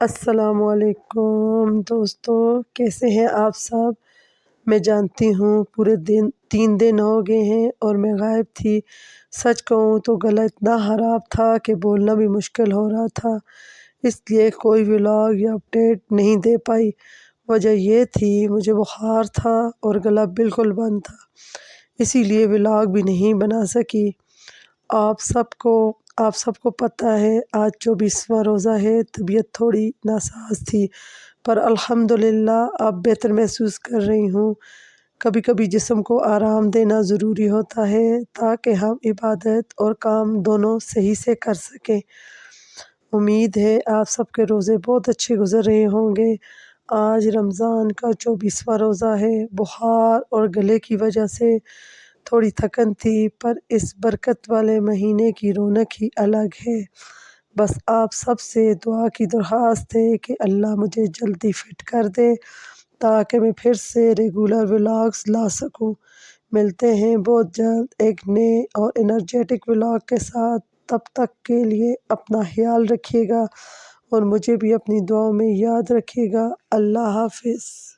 السلام علیکم دوستو، کیسے ہیں آپ سب؟ میں جانتی ہوں پورے 3 دن ہو گئے ہیں اور میں غائب تھی۔ سچ کہوں تو گلا اتنا خراب تھا کہ بولنا بھی مشکل ہو رہا تھا، اس لیے کوئی ولاگ یا اپڈیٹ نہیں دے پائی۔ وجہ یہ تھی مجھے بخار تھا اور گلا بالکل بند تھا، اسی لیے ولاگ بھی نہیں بنا سکی۔ آپ سب کو پتہ ہے آج 24واں روزہ ہے۔ طبیعت تھوڑی ناساز تھی پر الحمدللہ اب بہتر محسوس کر رہی ہوں۔ کبھی کبھی جسم کو آرام دینا ضروری ہوتا ہے تاکہ ہم عبادت اور کام دونوں صحیح سے کر سکیں۔ امید ہے آپ سب کے روزے بہت اچھے گزر رہے ہوں گے۔ آج رمضان کا 24واں روزہ ہے۔ بخار اور گلے کی وجہ سے تھوڑی تھکن تھی پر اس برکت والے مہینے کی رونق ہی الگ ہے۔ بس آپ سب سے دعا کی درخواست ہے کہ اللہ مجھے جلدی فٹ کر دے تاکہ میں پھر سے ریگولر ولاگز لا سکوں۔ ملتے ہیں بہت جلد ایک نئے اور انرجیٹک ولاگ کے ساتھ۔ تب تک کے لیے اپنا خیال رکھیے گا اور مجھے بھی اپنی دعاؤں میں یاد رکھیے گا۔ اللہ حافظ۔